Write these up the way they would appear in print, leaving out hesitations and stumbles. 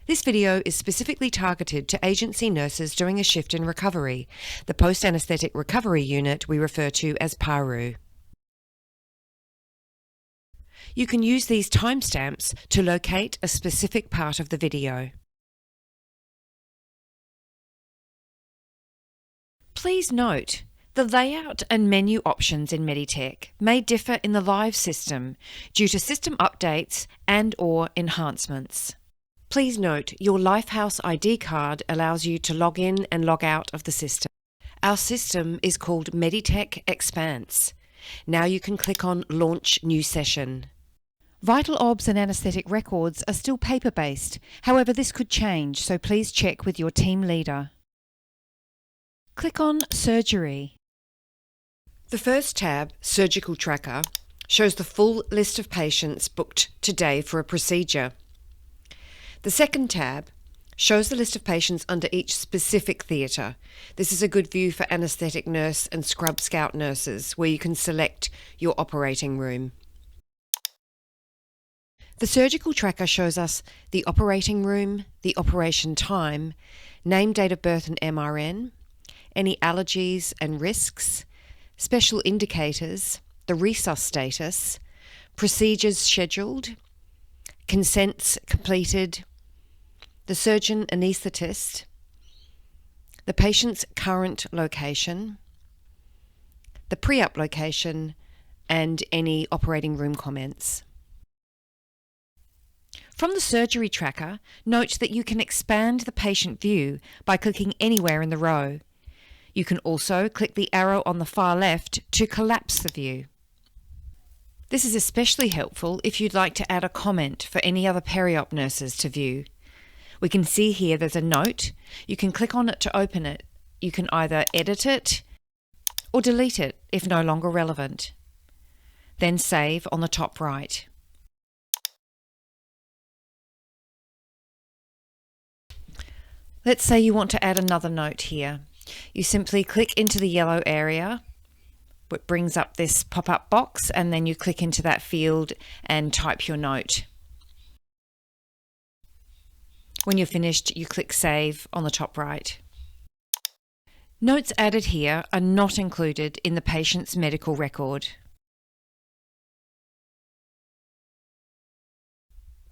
This video is specifically targeted to agency nurses doing a shift in recovery, the post-anaesthetic recovery unit we refer to as PARU. You can use these timestamps to locate a specific part of the video. Please note, the layout and menu options in Meditech may differ in the live system due to system updates and/or enhancements. Please note, your Lifehouse ID card allows you to log in and log out of the system. Our system is called Meditech Expanse. Now you can click on Launch New Session. Vital obs and anaesthetic records are still paper-based. However, this could change, so please check with your team leader. Click on Surgery. The first tab, Surgical Tracker, shows the full list of patients booked today for a procedure. The second tab shows the list of patients under each specific theatre. This is a good view for anaesthetic nurse and scrub scout nurses, where you can select your operating room. The surgical tracker shows us the operating room, the operation time, name, date of birth and MRN, any allergies and risks, special indicators, the resus status, procedures scheduled, consents completed, the surgeon anaesthetist, the patient's current location, the pre-op location, and any operating room comments. From the surgery tracker, note that you can expand the patient view by clicking anywhere in the row. You can also click the arrow on the far left to collapse the view. This is especially helpful if you'd like to add a comment for any other peri-op nurses to view. We can see here there's a note. You can click on it to open it. You can either edit it or delete it if no longer relevant. Then save on the top right. Let's say you want to add another note here. You simply click into the yellow area, which brings up this pop-up box, and then you click into that field and type your note. When you're finished, you click Save on the top right. Notes added here are not included in the patient's medical record.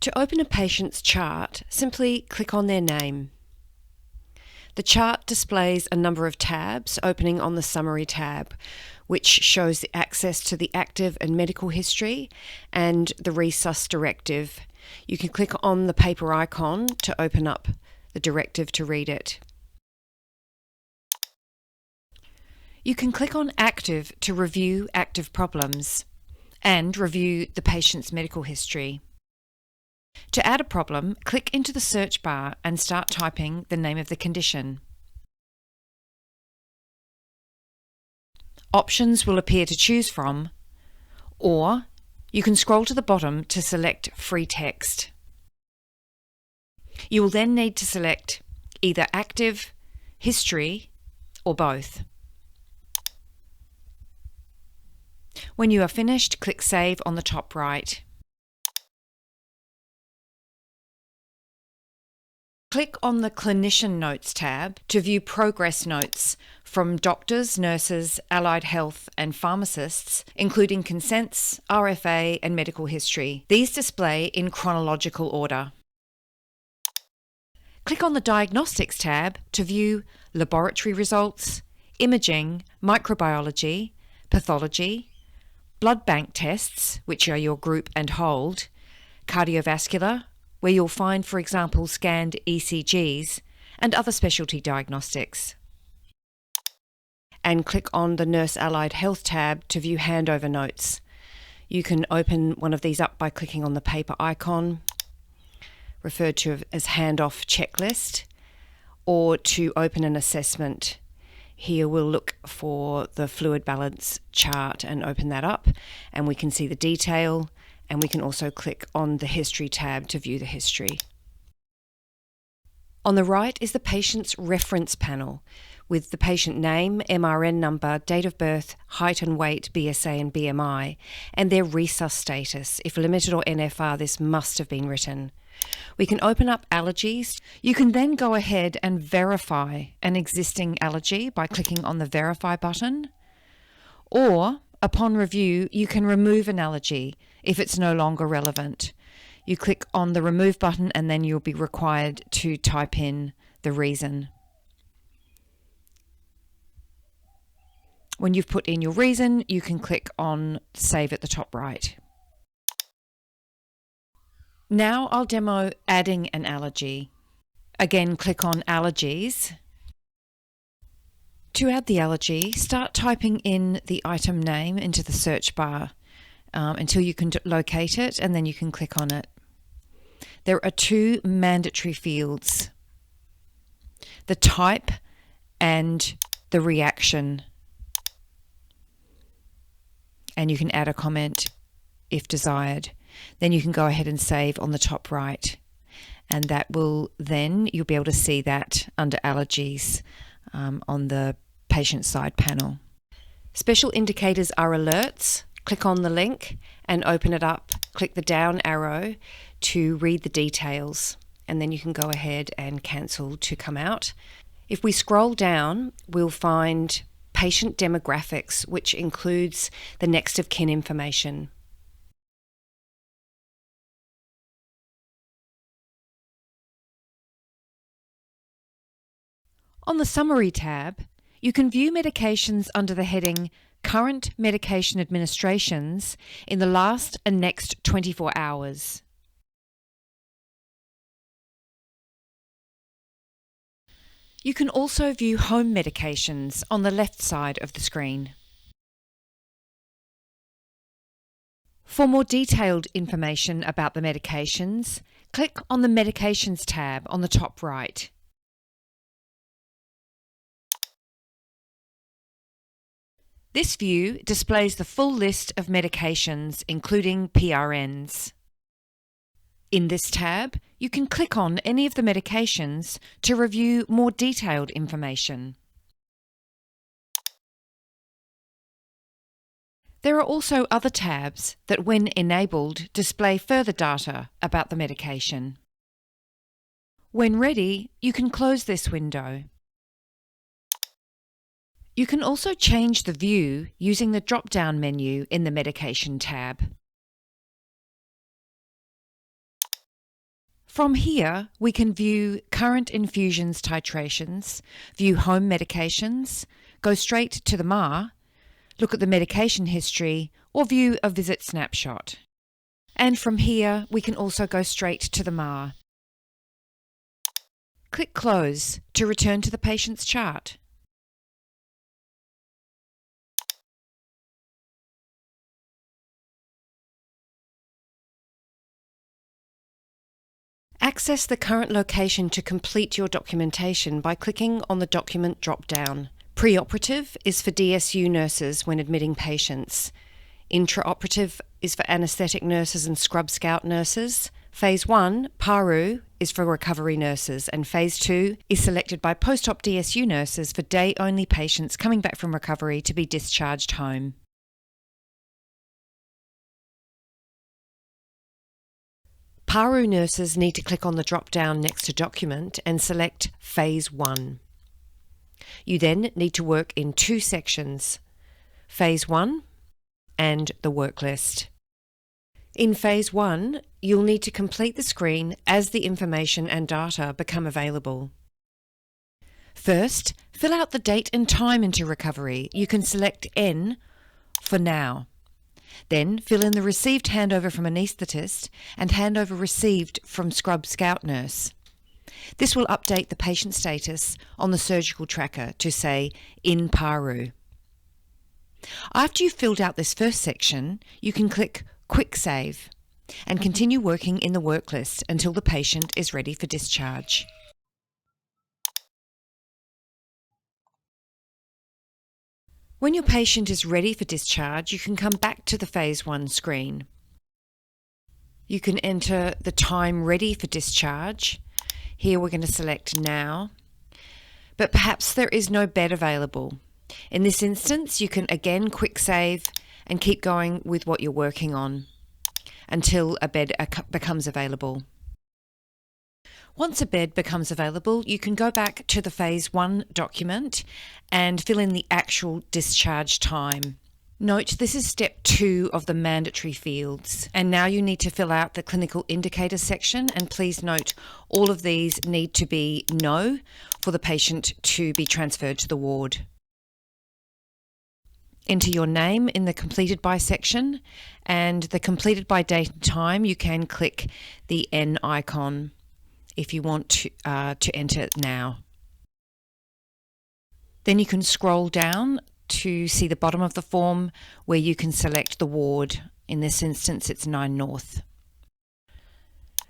To open a patient's chart, simply click on their name. The chart displays a number of tabs opening on the Summary tab, which shows the access to the active and medical history and the resus directive. You can click on the paper icon to open up the directive to read it. You can click on Active to review active problems and review the patient's medical history. To add a problem, click into the search bar and start typing the name of the condition. Options will appear to choose from, or you can scroll to the bottom to select free text. You will then need to select either active, history, or both. When you are finished, click Save on the top right. Click on the Clinician Notes tab to view progress notes from doctors, nurses, allied health and pharmacists, including consents, RFA and medical history. These display in chronological order. Click on the Diagnostics tab to view laboratory results, imaging, microbiology, pathology, blood bank tests, which are your group and hold, cardiovascular, where you'll find, for example, scanned ECGs and other specialty diagnostics. And click on the Nurse Allied Health tab to view handover notes. You can open one of these up by clicking on the paper icon, referred to as handoff checklist, or to open an assessment. Here we'll look for the fluid balance chart and open that up, and we can see the detail. And we can also click on the History tab to view the history. On the right is the patient's reference panel with the patient name, MRN number, date of birth, height and weight, BSA and BMI, and their resus status. If limited or NFR, this must have been written. We can open up allergies. You can then go ahead and verify an existing allergy by clicking on the Verify button. Or, upon review, you can remove an allergy if it's no longer relevant. You click on the Remove button and then you'll be required to type in the reason. When you've put in your reason, you can click on Save at the top right. Now I'll demo adding an allergy. Again, click on Allergies. To add the allergy, start typing in the item name into the search bar until you can locate it, and then you can click on it. There are two mandatory fields: the type and the reaction. And you can add a comment if desired. Then you can go ahead and save on the top right. And that will then, you'll be able to see that under allergies on the patient side panel. Special indicators are alerts. Click on the link and open it up. Click the down arrow to read the details. And then you can go ahead and cancel to come out. If we scroll down, we'll find patient demographics, which includes the next of kin information. On the Summary tab, you can view medications under the heading Current Medication Administrations in the last and next 24 hours. You can also view home medications on the left side of the screen. For more detailed information about the medications, click on the Medications tab on the top right. This view displays the full list of medications, including PRNs. In this tab, you can click on any of the medications to review more detailed information. There are also other tabs that, when enabled, display further data about the medication. When ready, you can close this window. You can also change the view using the drop-down menu in the Medication tab. From here, we can view current infusions titrations, view home medications, go straight to the MAR, look at the medication history, or view a visit snapshot. And from here, we can also go straight to the MAR. Click Close to return to the patient's chart. Access the current location to complete your documentation by clicking on the Document drop-down. Preoperative is for DSU nurses when admitting patients. Intraoperative is for anaesthetic nurses and scrub scout nurses. Phase 1, PARU, is for recovery nurses, and Phase 2 is selected by post-op DSU nurses for day-only patients coming back from recovery to be discharged home. PARU nurses need to click on the drop-down next to Document and select Phase 1. You then need to work in two sections, Phase 1 and the work list. In Phase 1, you'll need to complete the screen as the information and data become available. First, fill out the date and time into recovery. You can select N for now. Then fill in the received handover from anaesthetist and handover received from scrub scout nurse. This will update the patient status on the surgical tracker to say in PARU. After you've filled out this first section, you can click Quick Save and continue working in the work list until the patient is ready for discharge. When your patient is ready for discharge, you can come back to the Phase 1 screen. You can enter the time ready for discharge. Here we're going to select now, but perhaps there is no bed available. In this instance, you can again quick save and keep going with what you're working on until a bed becomes available. Once a bed becomes available, you can go back to the Phase 1 document and fill in the actual discharge time. Note this is step 2 of the mandatory fields, and now you need to fill out the clinical indicators section, and please note all of these need to be no for the patient to be transferred to the ward. Enter your name in the completed by section, and the completed by date and time you can click the N icon if you want to enter it now. Then you can scroll down to see the bottom of the form where you can select the ward. In this instance, it's 9 North.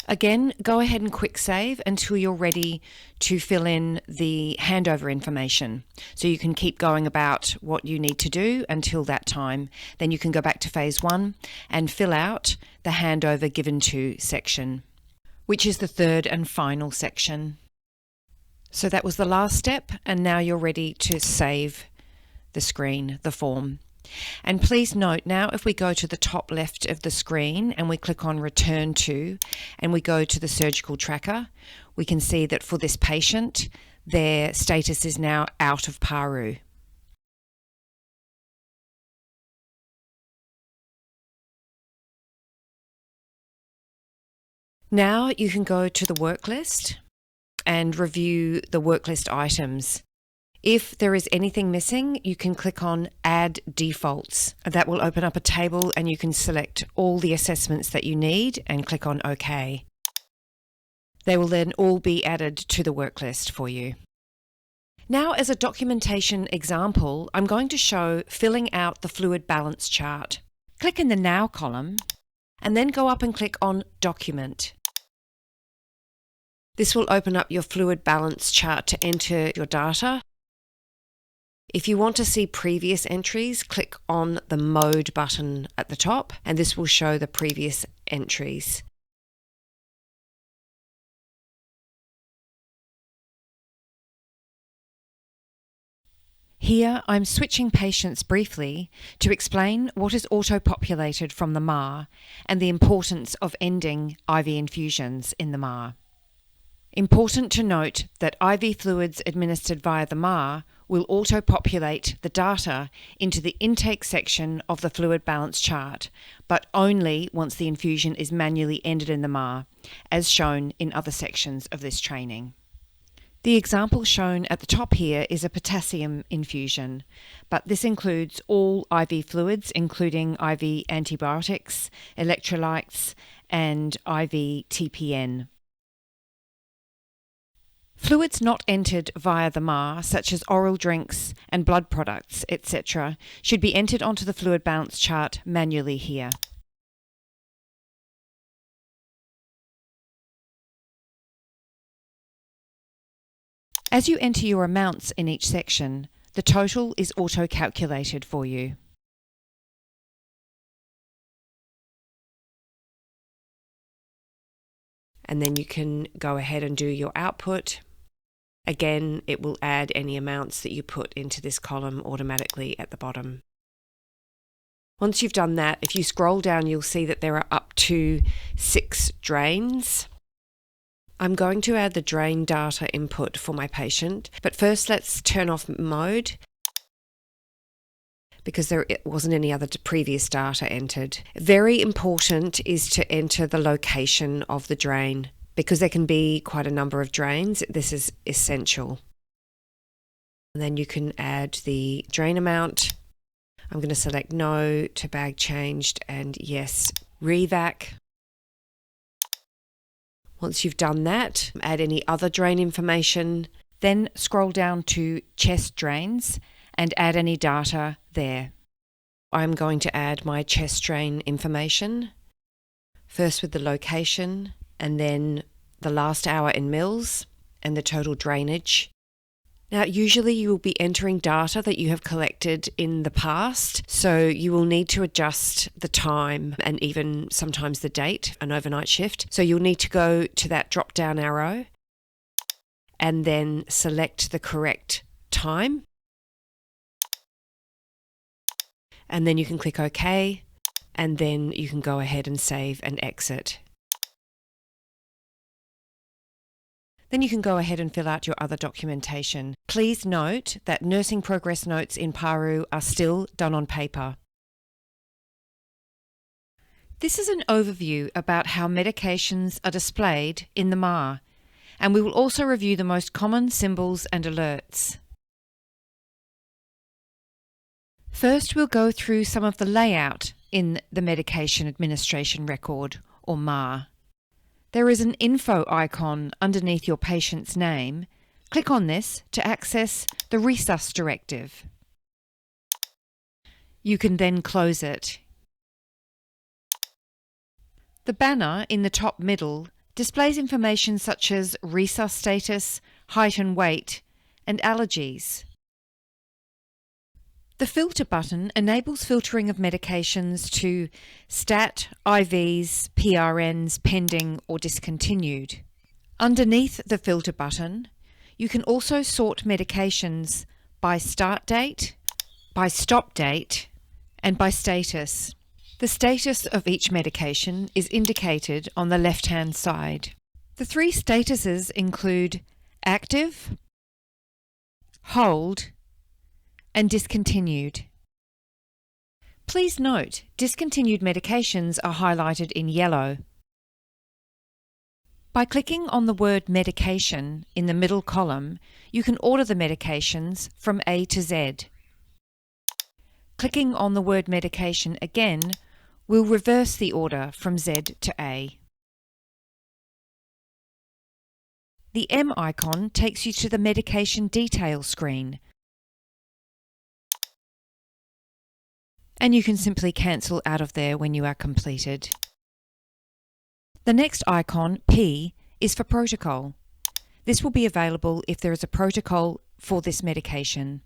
Again, go ahead and quick save until you're ready to fill in the handover information. So you can keep going about what you need to do until that time. Then you can go back to Phase 1 and fill out the handover given to section, which is the third and final section. So that was the last step, and now you're ready to save the screen, the form. And please note now, if we go to the top left of the screen and we click on Return To, and we go to the surgical tracker, we can see that for this patient, their status is now out of PARU. Now you can go to the work list and review the work list items. If there is anything missing, you can click on Add Defaults. That will open up a table and you can select all the assessments that you need and click on OK. They will then all be added to the work list for you. Now, as a documentation example, I'm going to show filling out the fluid balance chart. Click in the Now column and then go up and click on Document. This will open up your fluid balance chart to enter your data. If you want to see previous entries, click on the Mode button at the top, and this will show the previous entries. Here, I'm switching patients briefly to explain what is auto-populated from the MAR and the importance of ending IV infusions in the MAR. Important to note that IV fluids administered via the MAR will auto-populate the data into the intake section of the fluid balance chart, but only once the infusion is manually ended in the MAR, as shown in other sections of this training. The example shown at the top here is a potassium infusion, but this includes all IV fluids, including IV antibiotics, electrolytes, and IV TPN. Fluids not entered via the MAR, such as oral drinks and blood products, etc., should be entered onto the fluid balance chart manually here. As you enter your amounts in each section, the total is auto-calculated for you. And then you can go ahead and do your output. Again, it will add any amounts that you put into this column automatically at the bottom. Once you've done that, if you scroll down, you'll see that there are up to 6 drains. I'm going to add the drain data input for my patient, but first let's turn off mode because there wasn't any other previous data entered. Very important is to enter the location of the drain because there can be quite a number of drains. This is essential. And then you can add the drain amount. I'm going to select no to bag changed and yes, revac. Once you've done that, add any other drain information, then scroll down to chest drains and add any data there. I'm going to add my chest drain information, first with the location and then the last hour in mils and the total drainage. Now, usually you will be entering data that you have collected in the past, so you will need to adjust the time and even sometimes the date, an overnight shift. So you'll need to go to that drop-down arrow and then select the correct time. And then you can click OK, and then you can go ahead and save and exit. Then you can go ahead and fill out your other documentation. Please note that nursing progress notes in PARU are still done on paper. This is an overview about how medications are displayed in the MAR, and we will also review the most common symbols and alerts. First, we'll go through some of the layout in the Medication Administration Record, or MAR. There is an info icon underneath your patient's name. Click on this to access the Resus directive. You can then close it. The banner in the top middle displays information such as Resus status, height and weight, and allergies. The filter button enables filtering of medications to STAT, IVs, PRNs, pending or discontinued. Underneath the filter button, you can also sort medications by start date, by stop date, and by status. The status of each medication is indicated on the left-hand side. The three statuses include active, hold, and discontinued. Please note, discontinued medications are highlighted in yellow. By clicking on the word medication in the middle column, you can order the medications from A to Z. Clicking on the word medication again will reverse the order from Z to A. The M icon takes you to the medication detail screen, and you can simply cancel out of there when you are completed. The next icon, P, is for protocol. This will be available if there is a protocol for this medication.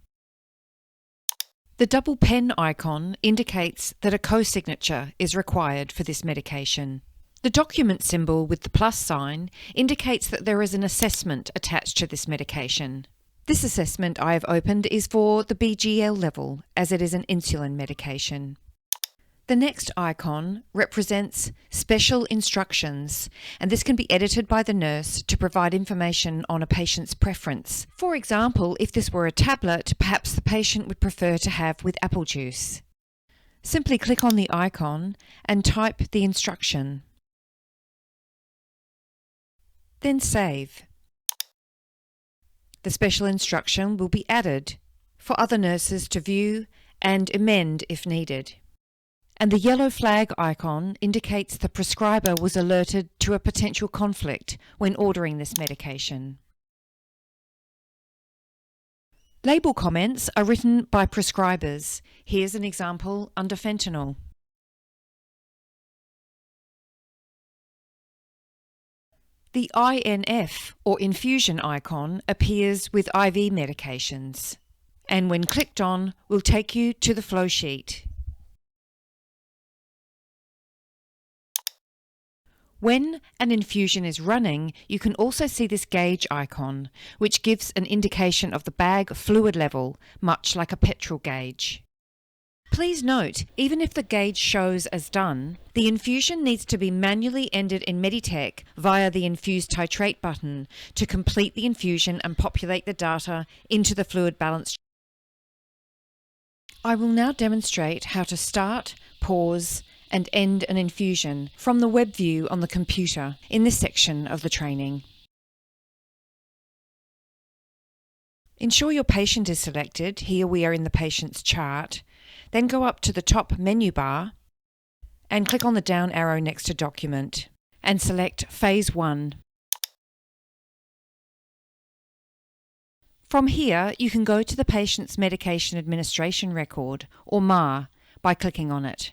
The double pen icon indicates that a co-signature is required for this medication. The document symbol with the plus sign indicates that there is an assessment attached to this medication. This assessment I have opened is for the BGL level, as it is an insulin medication. The next icon represents special instructions, and this can be edited by the nurse to provide information on a patient's preference. For example, if this were a tablet, perhaps the patient would prefer to have with apple juice. Simply click on the icon and type the instruction. Then save. The special instruction will be added for other nurses to view and amend if needed. And the yellow flag icon indicates the prescriber was alerted to a potential conflict when ordering this medication. Label comments are written by prescribers. Here's an example under fentanyl. The INF, or infusion icon, appears with IV medications, and when clicked on, will take you to the flow sheet. When an infusion is running, you can also see this gauge icon, which gives an indication of the bag fluid level, much like a petrol gauge. Please note, even if the gauge shows as done, the infusion needs to be manually ended in Meditech via the Infuse Titrate button to complete the infusion and populate the data into the fluid balance. I will now demonstrate how to start, pause, and end an infusion from the web view on the computer in this section of the training. Ensure your patient is selected. Here we are in the patient's chart. Then go up to the top menu bar and click on the down arrow next to Document and select Phase 1. From here, you can go to the patient's Medication Administration Record, or MAR, by clicking on it.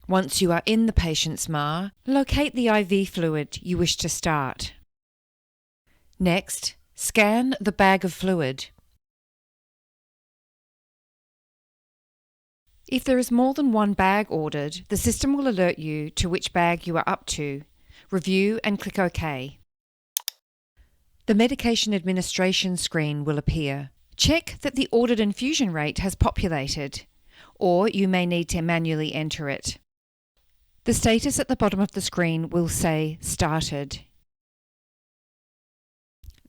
Once you are in the patient's MAR, locate the IV fluid you wish to start. Next, scan the bag of fluid. If there is more than one bag ordered, the system will alert you to which bag you are up to. Review and click OK. The medication administration screen will appear. Check that the ordered infusion rate has populated, or you may need to manually enter it. The status at the bottom of the screen will say Started.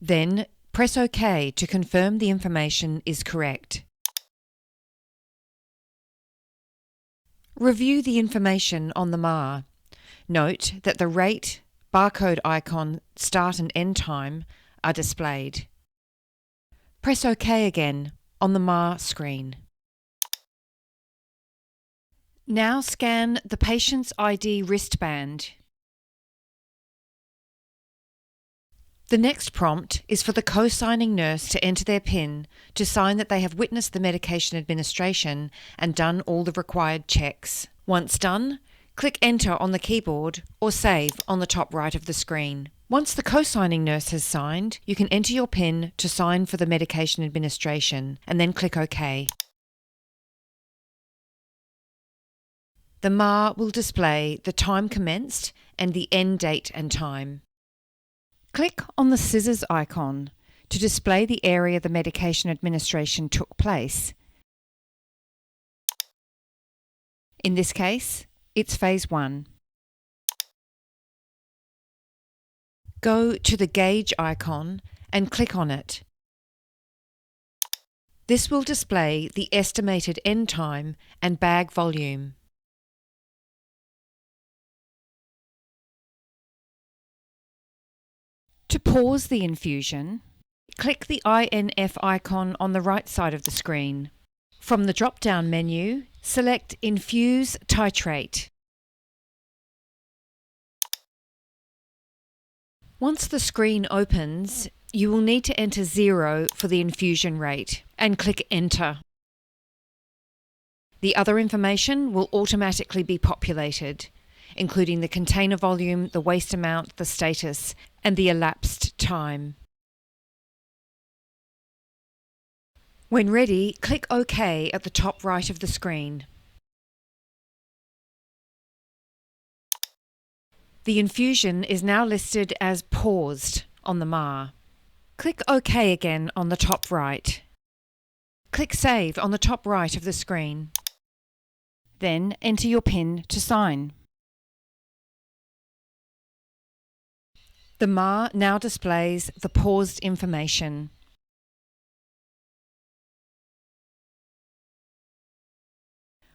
Then press OK to confirm the information is correct. Review the information on the MAR. Note that the rate, barcode icon, start and end time are displayed. Press OK again on the MAR screen. Now scan the patient's ID wristband. The next prompt is for the co-signing nurse to enter their PIN to sign that they have witnessed the medication administration and done all the required checks. Once done, click Enter on the keyboard or Save on the top right of the screen. Once the co-signing nurse has signed, you can enter your PIN to sign for the medication administration and then click OK. The MAR will display the time commenced and the end date and time. Click on the scissors icon to display the area the medication administration took place. In this case, it's phase 1. Go to the gauge icon and click on it. This will display the estimated end time and bag volume. To pause the infusion, click the INF icon on the right side of the screen. From the drop-down menu, select Infuse Titrate. Once the screen opens, you will need to enter 0 for the infusion rate and click Enter. The other information will automatically be populated, including the container volume, the waste amount, the status, and the elapsed time. When ready, click OK at the top right of the screen. The infusion is now listed as paused on the MAR. Click OK again on the top right. Click Save on the top right of the screen. Then enter your PIN to sign. The MAR now displays the paused information.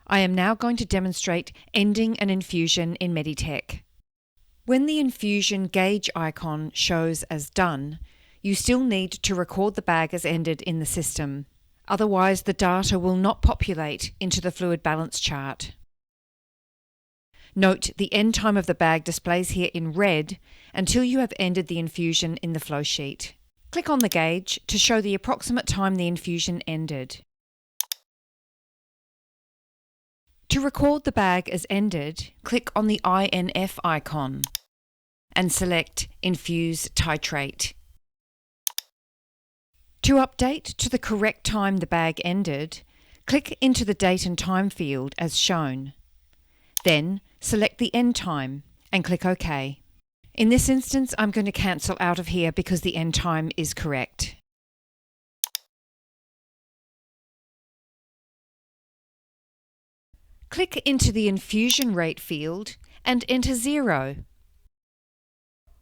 I am now going to demonstrate ending an infusion in Meditech. When the infusion gauge icon shows as done, you still need to record the bag as ended in the system. Otherwise, the data will not populate into the fluid balance chart. Note the end time of the bag displays here in red until you have ended the infusion in the flow sheet. Click on the gauge to show the approximate time the infusion ended. To record the bag as ended, click on the INF icon and select Infuse Titrate. To update to the correct time the bag ended, click into the date and time field as shown. Then select the end time and click OK. In this instance, I'm going to cancel out of here because the end time is correct. Click into the infusion rate field and enter 0.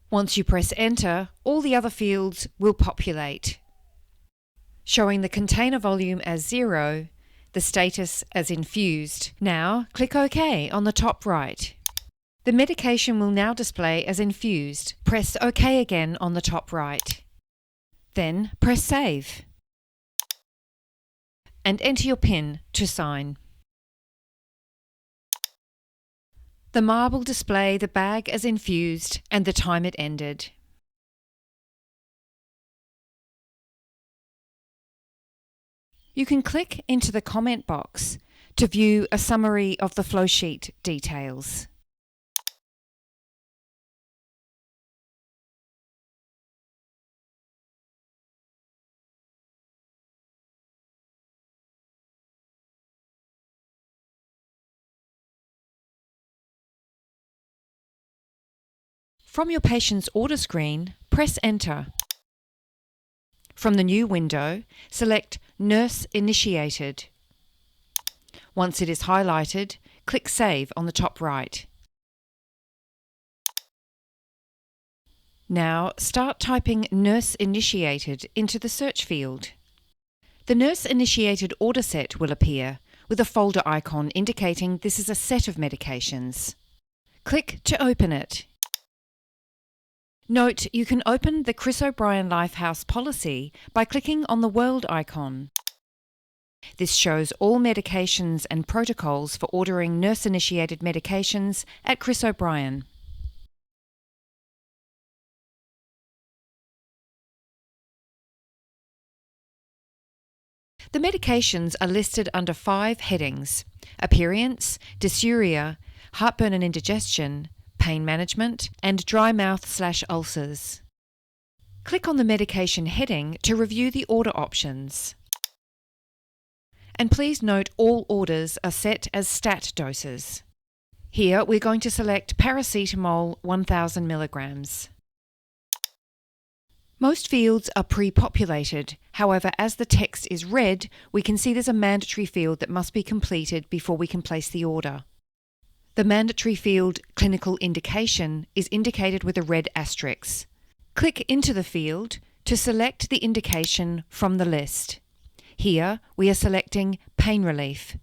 Once you press Enter, all the other fields will populate, showing the container volume as 0, the status as infused. Now click OK on the top right. The medication will now display as infused. Press OK again on the top right. Then press Save and enter your PIN to sign. The MAR will display the bag as infused and the time it ended. You can click into the comment box to view a summary of the flowsheet details. From your patient's order screen, press Enter. From the new window, select Nurse Initiated. Once it is highlighted, click Save on the top right. Now start typing nurse initiated into the search field. The nurse initiated order set will appear with a folder icon indicating this is a set of medications. Click to open it. Note you can open the Chris O'Brien Lifehouse policy by clicking on the world icon. This shows all medications and protocols for ordering nurse-initiated medications at Chris O'Brien. The medications are listed under 5 headings: aperients, dysuria, heartburn and indigestion, pain management, and dry mouth/ulcers. Click on the medication heading to review the order options. And please note all orders are set as stat doses. Here we're going to select paracetamol 1000 milligrams. Most fields are pre-populated, however as the text is red we can see there's a mandatory field that must be completed before we can place the order. The mandatory field clinical indication is indicated with a red asterisk. Click into the field to select the indication from the list. Here we are selecting pain relief.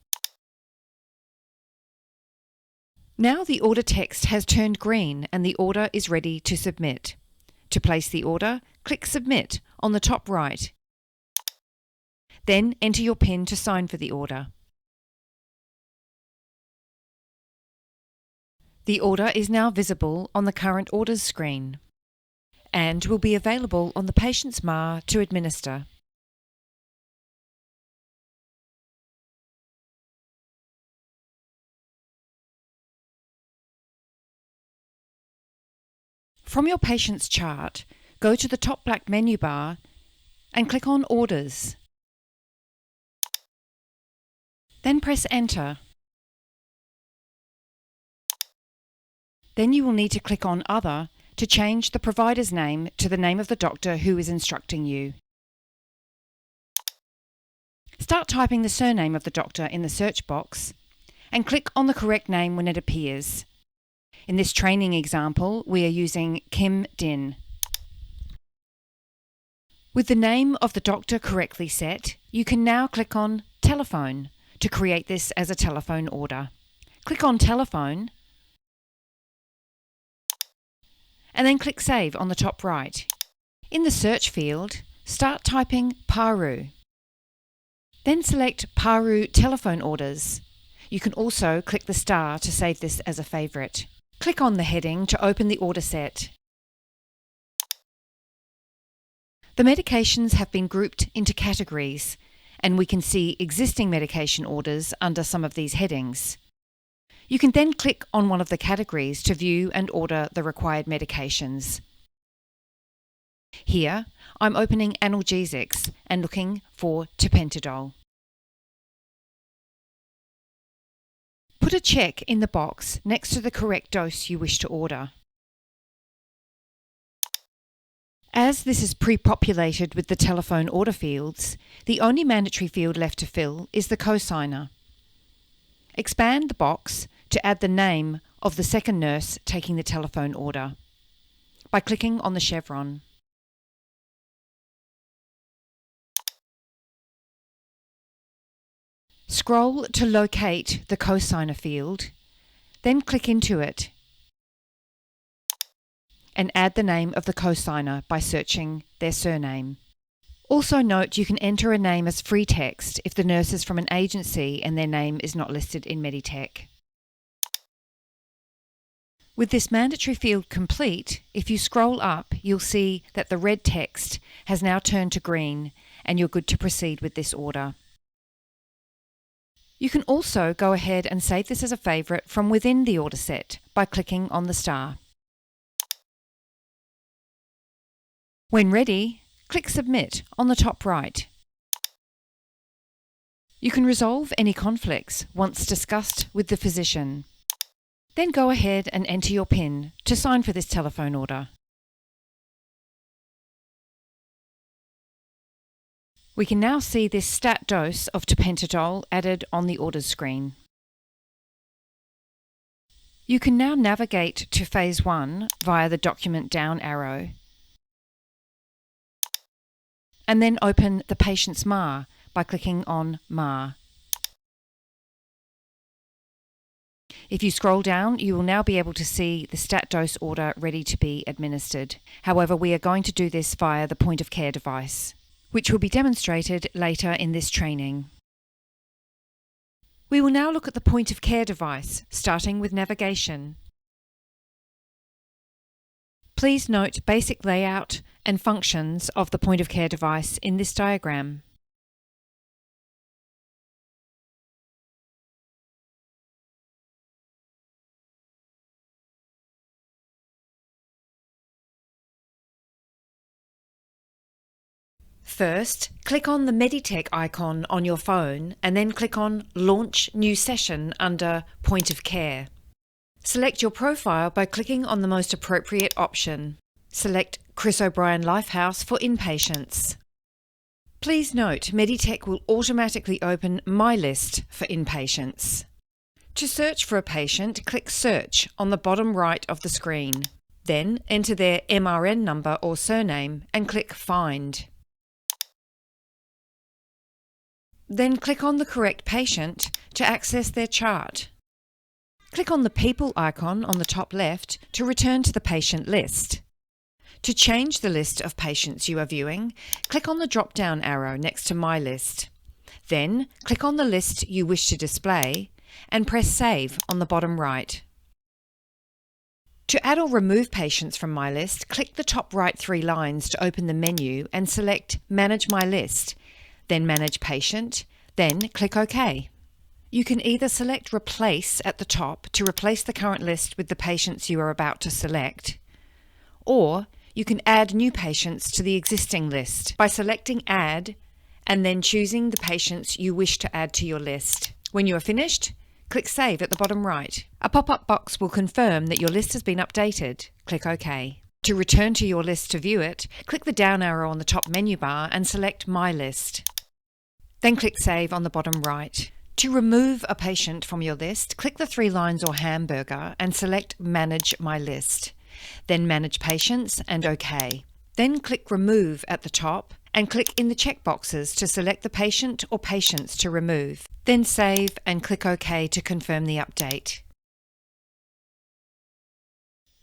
Now the order text has turned green and the order is ready to submit. To place the order, click Submit on the top right. Then enter your PIN to sign for the order. The order is now visible on the current orders screen and will be available on the patient's MAR to administer. From your patient's chart, go to the top black menu bar and click on Orders. Then press Enter. Then you will need to click on Other to change the provider's name to the name of the doctor who is instructing you. Start typing the surname of the doctor in the search box and click on the correct name when it appears. In this training example, we are using Kim Din. With the name of the doctor correctly set, you can now click on Telephone to create this as a telephone order. Click on Telephone and then click Save on the top right. In the search field, start typing PARU. Then select PARU telephone orders. You can also click the star to save this as a favourite. Click on the heading to open the order set. The medications have been grouped into categories, and we can see existing medication orders under some of these headings. You can then click on one of the categories to view and order the required medications. Here, I'm opening analgesics and looking for tapentadol. Put a check in the box next to the correct dose you wish to order. As this is pre-populated with the telephone order fields, the only mandatory field left to fill is the cosigner. Expand the box to add the name of the second nurse taking the telephone order by clicking on the chevron. Scroll to locate the cosigner field, then click into it and add the name of the cosigner by searching their surname. Also note you can enter a name as free text if the nurse is from an agency and their name is not listed in Meditech. With this mandatory field complete, if you scroll up, you'll see that the red text has now turned to green and you're good to proceed with this order. You can also go ahead and save this as a favourite from within the order set by clicking on the star. When ready, click Submit on the top right. You can resolve any conflicts once discussed with the physician. Then go ahead and enter your PIN to sign for this telephone order. We can now see this stat dose of tapentadol added on the orders screen. You can now navigate to Phase 1 via the document down arrow, and then open the patient's MAR by clicking on MAR. If you scroll down, you will now be able to see the stat dose order ready to be administered. However, we are going to do this via the point of care device, which will be demonstrated later in this training. We will now look at the point of care device, starting with navigation. Please note basic layout and functions of the point of care device in this diagram. First, click on the Meditech icon on your phone and then click on Launch New Session under Point of Care. Select your profile by clicking on the most appropriate option. Select Chris O'Brien Lifehouse for inpatients. Please note, Meditech will automatically open My List for inpatients. To search for a patient, click Search on the bottom right of the screen. Then enter their MRN number or surname and click Find. Then click on the correct patient to access their chart. Click on the People icon on the top left to return to the patient list. To change the list of patients you are viewing, click on the drop-down arrow next to My List. Then click on the list you wish to display and press Save on the bottom right. To add or remove patients from My List, click the top right 3 lines to open the menu and select Manage My List, then Manage Patient, then click OK. You can either select Replace at the top to replace the current list with the patients you are about to select, or you can add new patients to the existing list by selecting Add and then choosing the patients you wish to add to your list. When you are finished, click Save at the bottom right. A pop-up box will confirm that your list has been updated. Click OK. To return to your list to view it, click the down arrow on the top menu bar and select My List. Then click Save on the bottom right. To remove a patient from your list, click the 3 lines or hamburger and select Manage My List. Then Manage Patients and OK. Then click Remove at the top and click in the checkboxes to select the patient or patients to remove. Then save and click OK to confirm the update.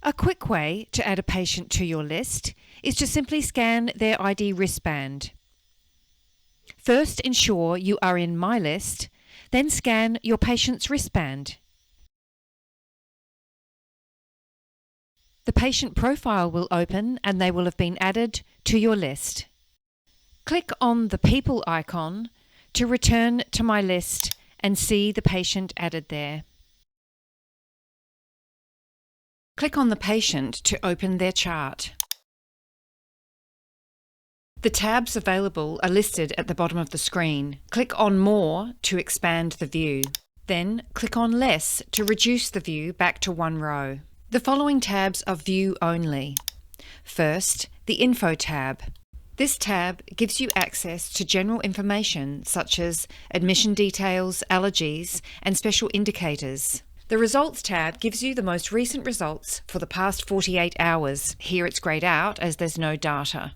A quick way to add a patient to your list is to simply scan their ID wristband. First, ensure you are in My List, then scan your patient's wristband. The patient profile will open and they will have been added to your list. Click on the People icon to return to My List and see the patient added there. Click on the patient to open their chart. The tabs available are listed at the bottom of the screen. Click on More to expand the view. Then click on Less to reduce the view back to 1 row. The following tabs are view only. First, the Info tab. This tab gives you access to general information such as admission details, allergies, and special indicators. The Results tab gives you the most recent results for the past 48 hours. Here it's greyed out as there's no data.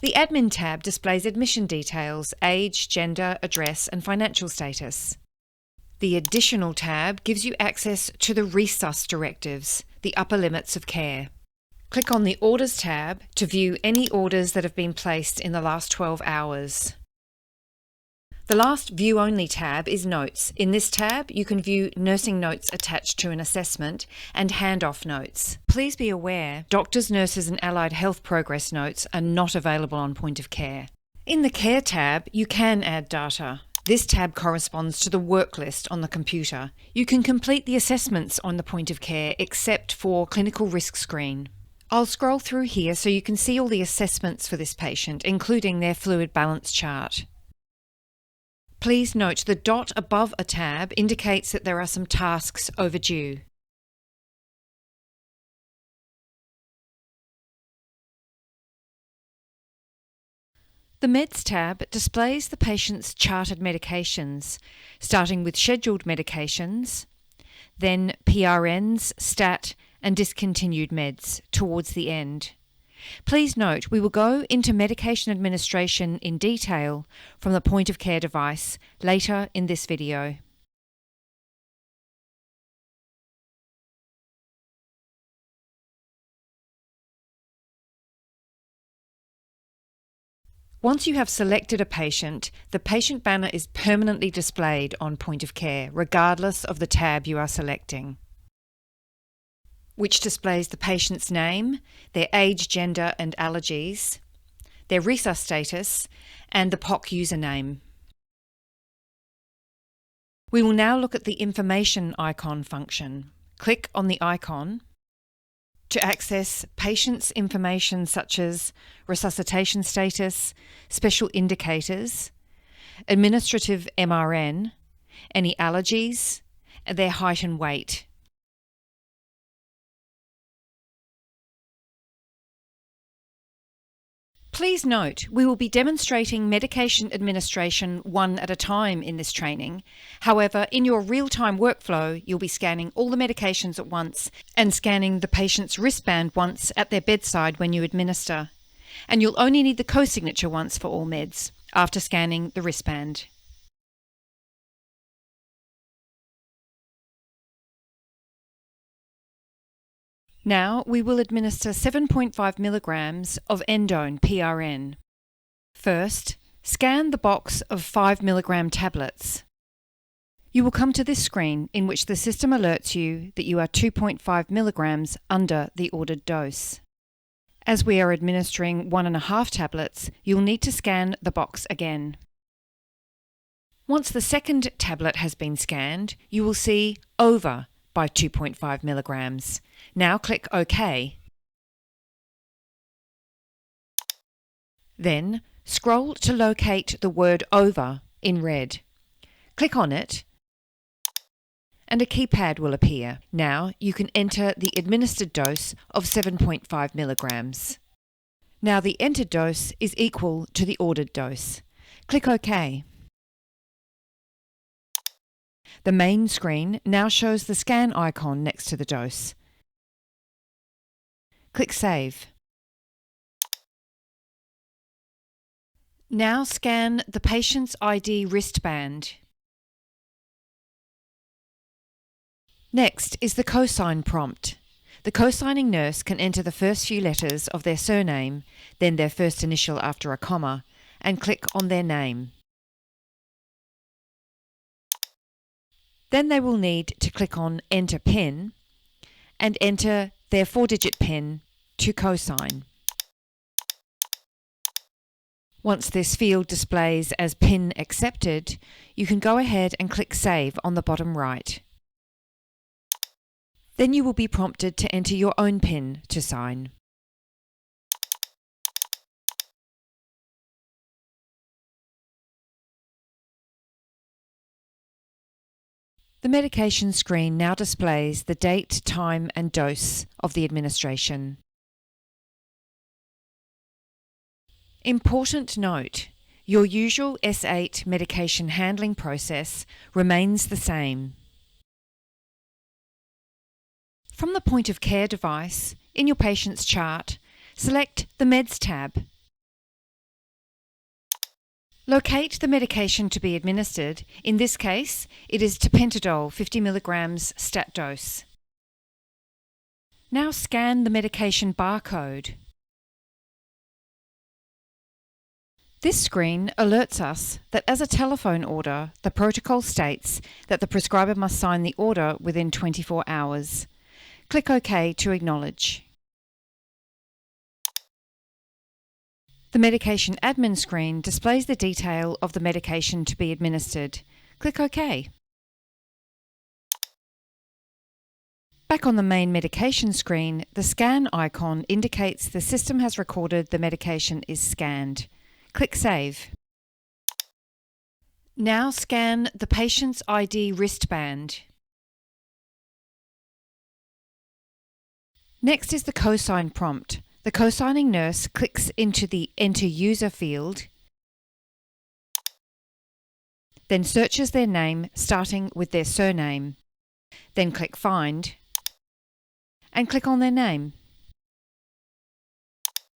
The Admin tab displays admission details, age, gender, address, and financial status. The Additional tab gives you access to the Resus directives, the upper limits of care. Click on the Orders tab to view any orders that have been placed in the last 12 hours. The last View Only tab is Notes. In this tab, you can view nursing notes attached to an assessment and handoff notes. Please be aware, doctors, nurses and allied health progress notes are not available on Point of Care. In the Care tab, you can add data. This tab corresponds to the work list on the computer. You can complete the assessments on the Point of Care except for Clinical Risk Screen. I'll scroll through here so you can see all the assessments for this patient, including their fluid balance chart. Please note the dot above a tab indicates that there are some tasks overdue. The Meds tab displays the patient's charted medications, starting with scheduled medications, then PRNs, stat, and discontinued meds towards the end. Please note we will go into medication administration in detail from the point of care device later in this video. Once you have selected a patient, the patient banner is permanently displayed on point of care, regardless of the tab you are selecting, which displays the patient's name, their age, gender and allergies, their resus status, and the POC username. We will now look at the information icon function. Click on the icon to access patient's information such as resuscitation status, special indicators, administrative MRN, any allergies, and their height and weight. Please note, we will be demonstrating medication administration one at a time in this training. However, in your real-time workflow, you'll be scanning all the medications at once and scanning the patient's wristband once at their bedside when you administer. And you'll only need the co-signature once for all meds after scanning the wristband. Now we will administer 7.5 milligrams of endone PRN. First, scan the box of 5 milligram tablets. You will come to this screen in which the system alerts you that you are 2.5 milligrams under the ordered dose. As we are administering 1.5 tablets, you'll need to scan the box again. Once the second tablet has been scanned, you will see over by 2.5 milligrams. Now click OK. Then scroll to locate the word over in red. Click on it and a keypad will appear. Now you can enter the administered dose of 7.5 milligrams. Now the entered dose is equal to the ordered dose. Click OK. The main screen now shows the scan icon next to the dose. Click Save. Now scan the patient's ID wristband. Next is the cosign prompt. The cosigning nurse can enter the first few letters of their surname, then their first initial after a comma, and click on their name. Then they will need to click on Enter PIN and enter their 4-digit PIN to cosign. Once this field displays as PIN accepted, you can go ahead and click Save on the bottom right. Then you will be prompted to enter your own PIN to sign. The medication screen now displays the date, time and dose of the administration. Important note, your usual S8 medication handling process remains the same. From the point of care device, in your patient's chart, select the Meds tab. Locate the medication to be administered. In this case, it is tapentadol 50 milligrams stat dose. Now scan the medication barcode. This screen alerts us that as a telephone order, the protocol states that the prescriber must sign the order within 24 hours. Click OK to acknowledge. The medication admin screen displays the detail of the medication to be administered. Click OK. Back on the main medication screen, the scan icon indicates the system has recorded the medication is scanned. Click Save. Now scan the patient's ID wristband. Next is the cosign prompt. The cosigning nurse clicks into the Enter User field, then searches their name starting with their surname. Then click Find and click on their name.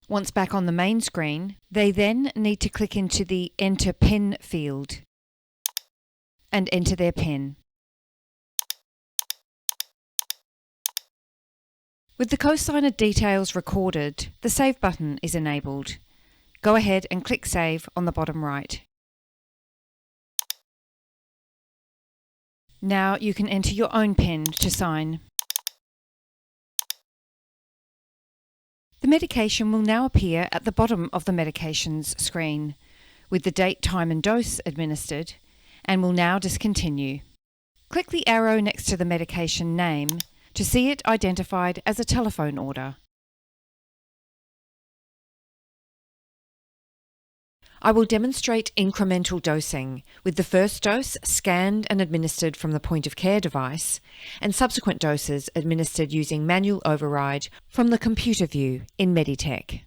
Once back on the main screen, they then need to click into the Enter PIN field and enter their PIN. With the cosigner details recorded, the Save button is enabled. Go ahead and click Save on the bottom right. Now you can enter your own PIN to sign. The medication will now appear at the bottom of the medications screen, with the date, time and dose administered, and will now discontinue. Click the arrow next to the medication name to see it identified as a telephone order. I will demonstrate incremental dosing, with the first dose scanned and administered from the point of care device, and subsequent doses administered using manual override from the computer view in Meditech.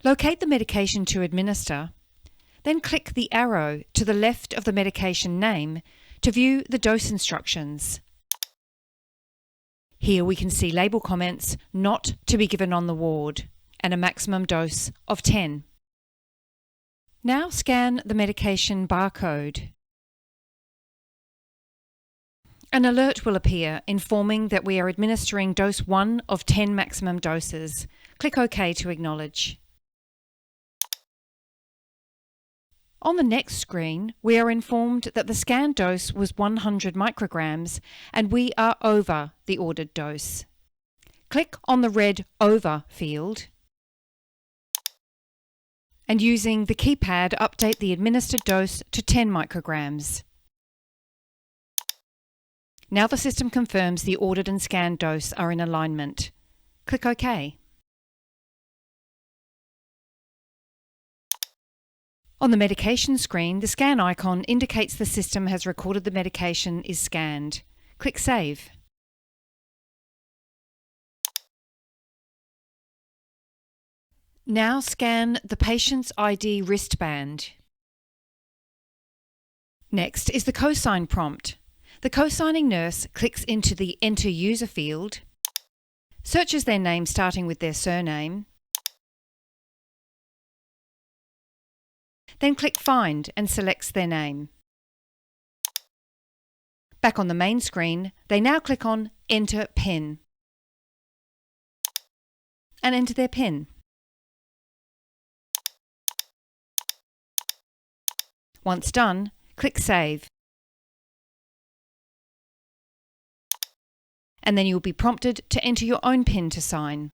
Locate the medication to administer, then click the arrow to the left of the medication name to view the dose instructions. Here we can see label comments not to be given on the ward, and a maximum dose of 10. Now scan the medication barcode. An alert will appear informing that we are administering dose 1 of 10 maximum doses. Click OK to acknowledge. On the next screen, we are informed that the scanned dose was 100 micrograms and we are over the ordered dose. Click on the red Over field and using the keypad update the administered dose to 10 micrograms. Now the system confirms the ordered and scanned dose are in alignment. Click OK. On the medication screen, the scan icon indicates the system has recorded the medication is scanned. Click Save. Now scan the patient's ID wristband. Next is the cosign prompt. The cosigning nurse clicks into the Enter User field, searches their name starting with their surname, then click Find and selects their name. Back on the main screen, they now click on Enter PIN and enter their PIN. Once done, click Save. And then you will be prompted to enter your own PIN to sign.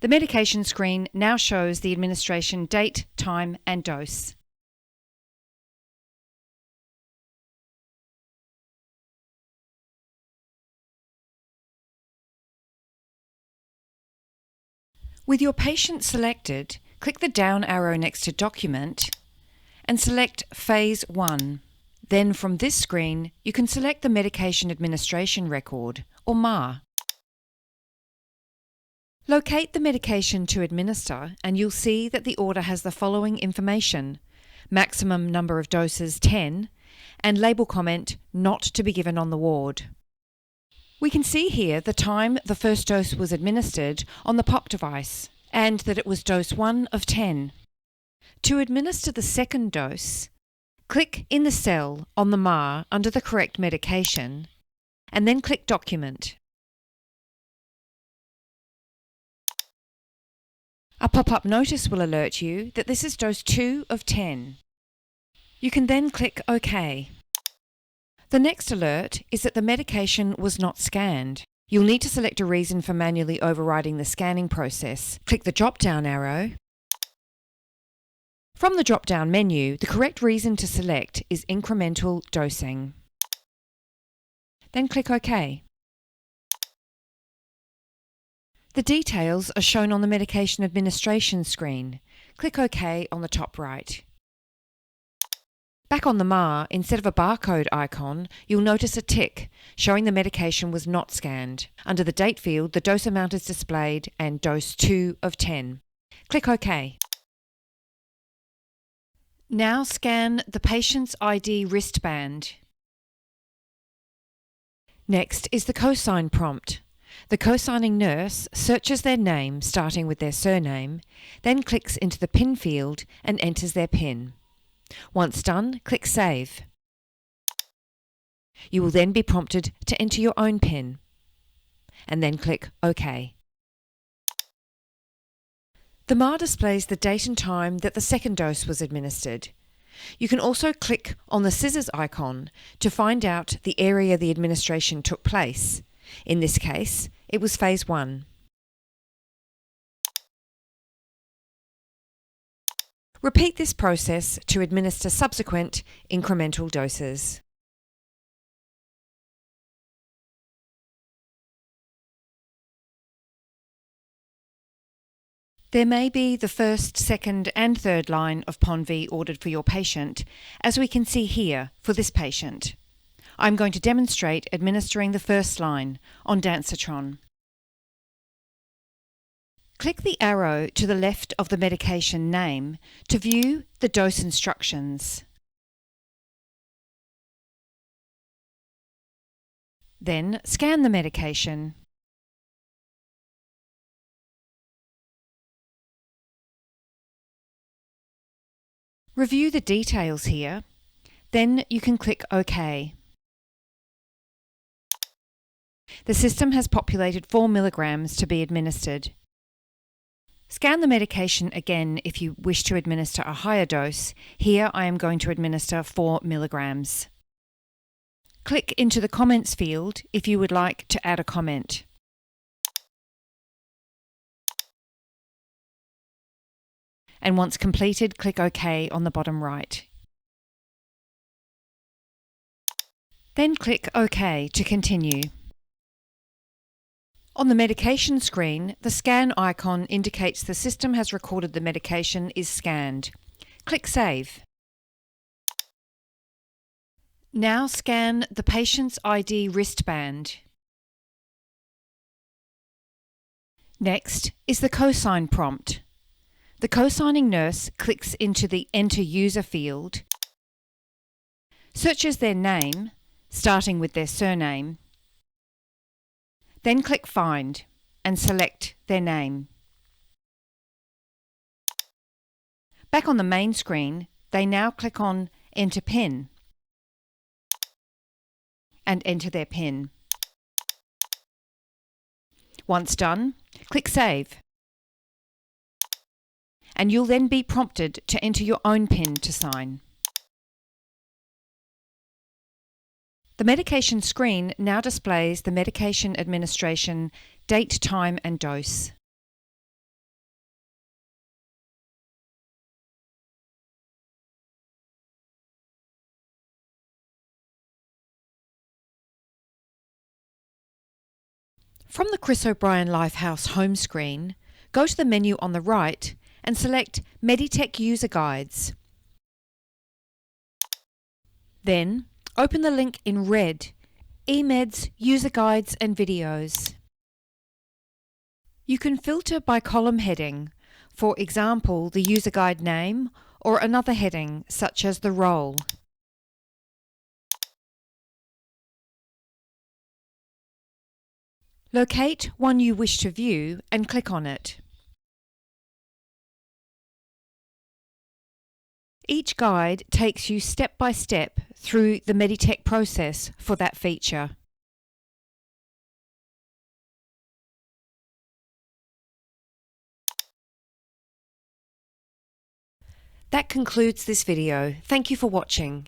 The medication screen now shows the administration date, time and dose. With your patient selected, click the down arrow next to Document and select Phase 1. Then from this screen, you can select the Medication Administration Record, or MAR. Locate the medication to administer and you'll see that the order has the following information: maximum number of doses 10 and label comment not to be given on the ward. We can see here the time the first dose was administered on the POP device and that it was dose 1 of 10. To administer the second dose, click in the cell on the MAR under the correct medication and then click Document. A pop-up notice will alert you that this is dose 2 of 10. You can then click OK. The next alert is that the medication was not scanned. You'll need to select a reason for manually overriding the scanning process. Click the drop-down arrow. From the drop-down menu, the correct reason to select is incremental dosing. Then click OK. The details are shown on the medication administration screen. Click OK on the top right. Back on the MAR, instead of a barcode icon, you'll notice a tick showing the medication was not scanned. Under the date field, the dose amount is displayed and dose 2 of 10. Click OK. Now scan the patient's ID wristband. Next is the cosign prompt. The cosigning nurse searches their name starting with their surname, then clicks into the PIN field and enters their PIN. Once done, click Save. You will then be prompted to enter your own PIN, and then click OK. The MAR displays the date and time that the second dose was administered. You can also click on the scissors icon to find out the area the administration took place. In this case, it was phase 1. Repeat this process to administer subsequent incremental doses. There may be the first, second and third line of PONV ordered for your patient, as we can see here for this patient. I'm going to demonstrate administering the first line on Dansatron. Click the arrow to the left of the medication name to view the dose instructions. Then scan the medication. Review the details here, then you can click OK. The system has populated 4 milligrams to be administered. Scan the medication again if you wish to administer a higher dose. Here I am going to administer 4 milligrams. Click into the comments field if you would like to add a comment. And once completed, click OK on the bottom right. Then click OK to continue. On the medication screen, the scan icon indicates the system has recorded the medication is scanned. Click Save. Now scan the patient's ID wristband. Next is the cosign prompt. The cosigning nurse clicks into the Enter User field, searches their name, starting with their surname, then click Find and select their name. Back on the main screen, they now click on Enter PIN and enter their PIN. Once done, click Save. And you'll then be prompted to enter your own PIN to sign. The medication screen now displays the medication administration, date, time and dose. From the Chris O'Brien Lifehouse home screen, go to the menu on the right and select Meditech User Guides. Then, open the link in red, eMeds User Guides and Videos. You can filter by column heading, for example the user guide name or another heading such as the role. Locate one you wish to view and click on it. Each guide takes you step by step through the Meditech process for that feature. That concludes this video. Thank you for watching.